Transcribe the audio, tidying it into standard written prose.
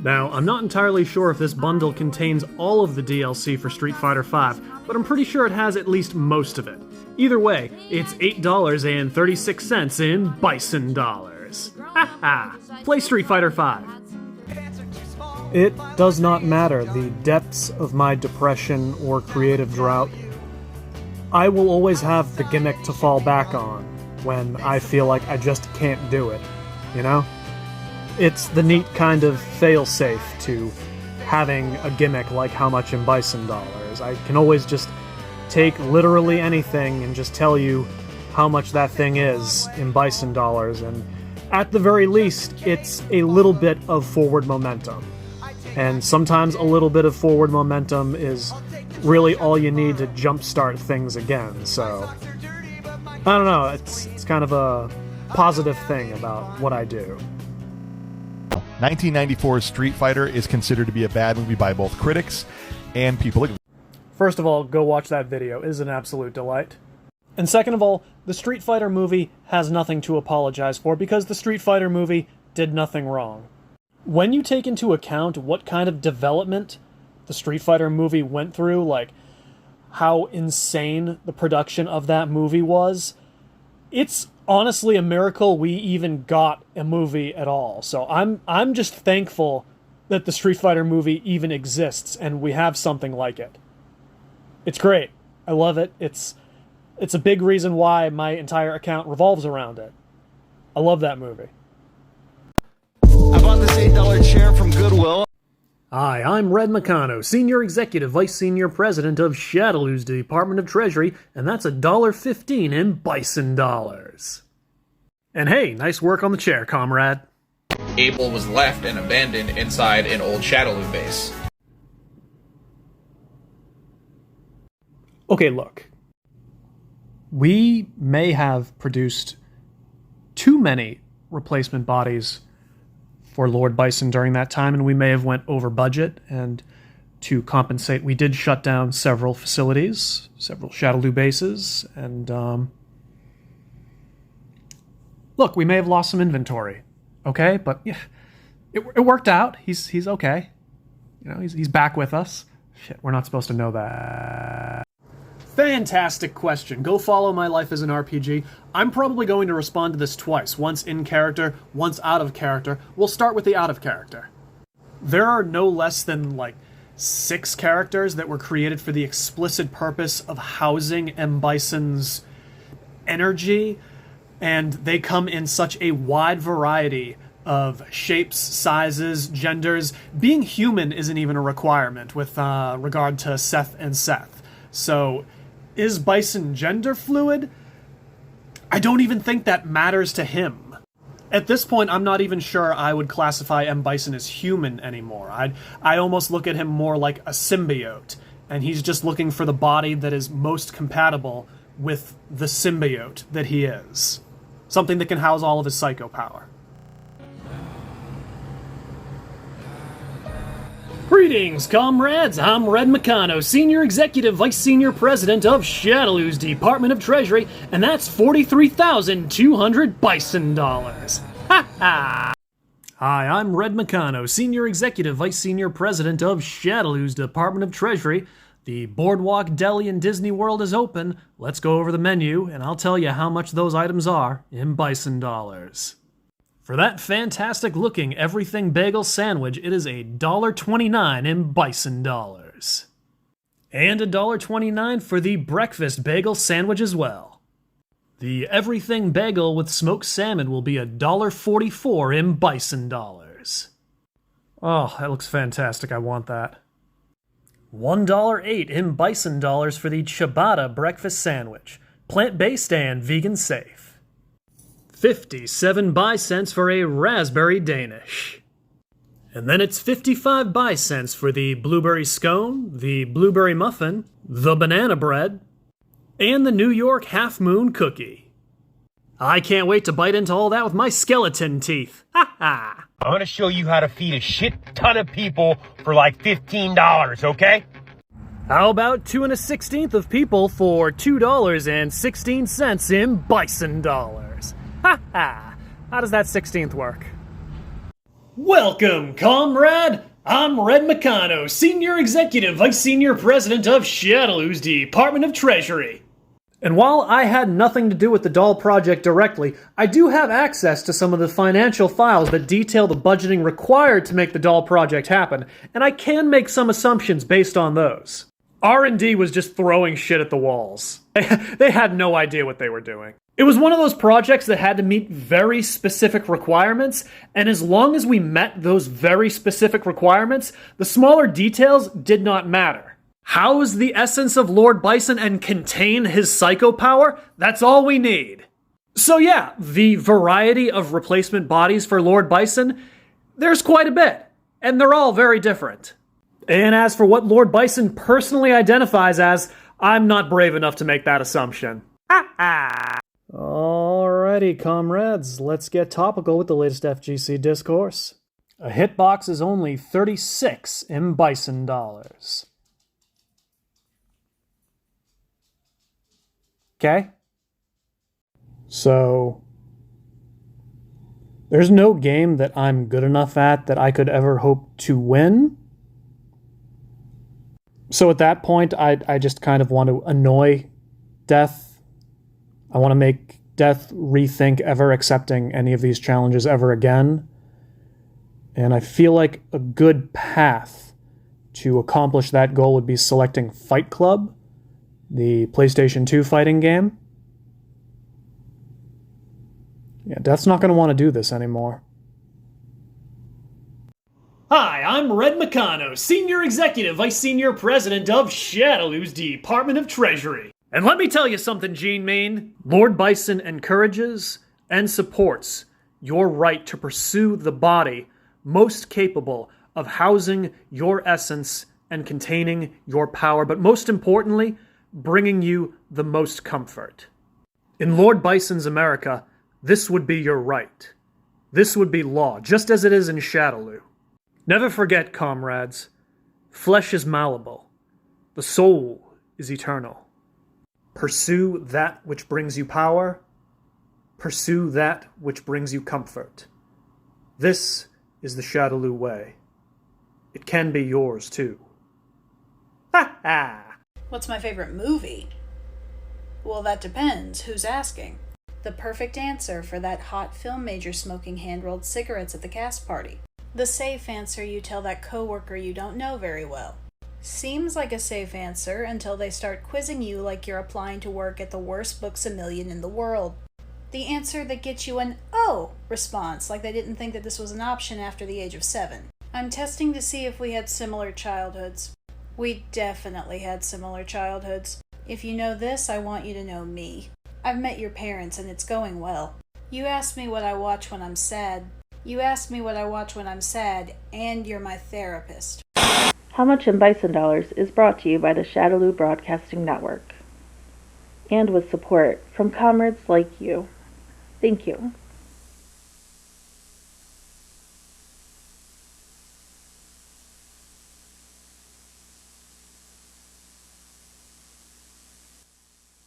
Now, I'm not entirely sure if this bundle contains all of the DLC for Street Fighter V, but I'm pretty sure it has at least most of it. Either way, it's $8.36 in Bison dollars. Haha! Play Street Fighter V. It does not matter the depths of my depression or creative drought. I will always have the gimmick to fall back on when I feel like I just can't do it, you know? It's the neat kind of fail-safe to having a gimmick like how much in Bison dollars. I can always just take literally anything and just tell you how much that thing is in Bison dollars, and at the very least, it's a little bit of forward momentum. And sometimes a little bit of forward momentum is really all you need to jumpstart things again, so I don't know, it's kind of a positive thing about what I do. 1994's Street Fighter is considered to be a bad movie by both critics and people. First of all, go watch that video. It is an absolute delight. And second of all, the Street Fighter movie has nothing to apologize for because the Street Fighter movie did nothing wrong. When you take into account what kind of development the Street Fighter movie went through, like how insane the production of that movie was, it's honestly a miracle we even got a movie at all. So I'm just thankful that the Street Fighter movie even exists and we have something like it. It's great. I love it. It's a big reason why my entire account revolves around it. I love that movie. I bought this $8 chair from Goodwill. Hi, I'm Red Meccano, Senior Executive Vice Senior President of Shadaloo's Department of Treasury, and that's $1.15 in Bison dollars. And hey, nice work on the chair, comrade. Abel was left and abandoned inside an old Shadaloo base. Okay, look. We may have produced too many replacement bodies for Lord Bison during that time, and we may have went over budget, and to compensate, we did shut down several facilities, several Shadaloo bases, and look, we may have lost some inventory, okay? But yeah, it worked out. He's okay. You know, he's back with us. Shit, we're not supposed to know that. Fantastic question. Go follow My Life as an RPG. I'm probably going to respond to this twice. Once in character, once out of character. We'll start with the out of character. There are no less than, 6 characters that were created for the explicit purpose of housing M. Bison's energy, and they come in such a wide variety of shapes, sizes, genders. Being human isn't even a requirement with regard to Seth and Seth. So, is Bison gender fluid? I don't even think that matters to him. At this point, I'm not even sure I would classify M. Bison as human anymore. I almost look at him more like a symbiote, and he's just looking for the body that is most compatible with the symbiote that he is. Something that can house all of his psycho power. Greetings, comrades! I'm Red Meccano, Senior Executive Vice Senior President of Shadaloo's Department of Treasury, and that's 43,200 Bison dollars. Ha ha! Hi, I'm Red Meccano, Senior Executive Vice Senior President of Shadaloo's Department of Treasury. The Boardwalk Deli in Disney World is open. Let's go over the menu, and I'll tell you how much those items are in Bison dollars. For that fantastic-looking everything bagel sandwich, it is $1.29 in Bison dollars. And $1.29 for the breakfast bagel sandwich as well. The everything bagel with smoked salmon will be $1.44 in Bison dollars. Oh, that looks fantastic. I want that. $1.08 in Bison dollars for the ciabatta breakfast sandwich. Plant-based and vegan safe. 57 Bicents for a raspberry Danish. And then it's 55 Bicents for the blueberry scone, the blueberry muffin, the banana bread, and the New York Half Moon cookie. I can't wait to bite into all that with my skeleton teeth. Ha ha! I'm gonna show you how to feed a shit ton of people for like $15, okay? How about 2 1/16 of people for $2.16 in Bison dollars? Ha ha! How does that 16th work? Welcome, comrade! I'm Red Meccano, Senior Executive Vice Senior President of Shadaloo's Department of Treasury. And while I had nothing to do with the doll project directly, I do have access to some of the financial files that detail the budgeting required to make the doll project happen, and I can make some assumptions based on those. R&D was just throwing shit at the walls. They had no idea what they were doing. It was one of those projects that had to meet very specific requirements, and as long as we met those very specific requirements, the smaller details did not matter. House the essence of Lord Bison and contain his psycho power? That's all we need. So yeah, the variety of replacement bodies for Lord Bison, there's quite a bit, and they're all very different. And as for what Lord Bison personally identifies as, I'm not brave enough to make that assumption. Alrighty, comrades, let's get topical with the latest FGC discourse. A hitbox is only 36 Bison dollars. Okay? So, there's no game that I'm good enough at that I could ever hope to win. So at that point, I just kind of want to annoy Death. I want to make Death rethink ever accepting any of these challenges ever again. And I feel like a good path to accomplish that goal would be selecting Fight Club, the PlayStation 2 fighting game. Yeah, Death's not going to want to do this anymore. Hi, I'm Red Meccano, Senior Executive Vice Senior President of Shadaloo's Department of Treasury. And let me tell you something, Gene Mean. Lord Bison encourages and supports your right to pursue the body most capable of housing your essence and containing your power, but most importantly, bringing you the most comfort. In Lord Bison's America, this would be your right. This would be law, just as it is in Shadaloo. Never forget, comrades, flesh is malleable. The soul is eternal. Pursue that which brings you power. Pursue that which brings you comfort. This is the Shadaloo way. It can be yours, too. Ha ha! What's my favorite movie? Well, that depends. Who's asking? The perfect answer for that hot film major smoking hand-rolled cigarettes at the cast party. The safe answer you tell that coworker you don't know very well. Seems like a safe answer until they start quizzing you like you're applying to work at the worst books a million in the world. The answer that gets you an "oh" response, like they didn't think that this was an option after the age of 7. I'm testing to see if we had similar childhoods. We definitely had similar childhoods. If you know this, I want you to know me. I've met your parents and it's going well. You ask me what I watch when I'm sad. And you're my therapist. How Much in Bison Dollars is brought to you by the Shadaloo Broadcasting Network, and with support from comrades like you. Thank you.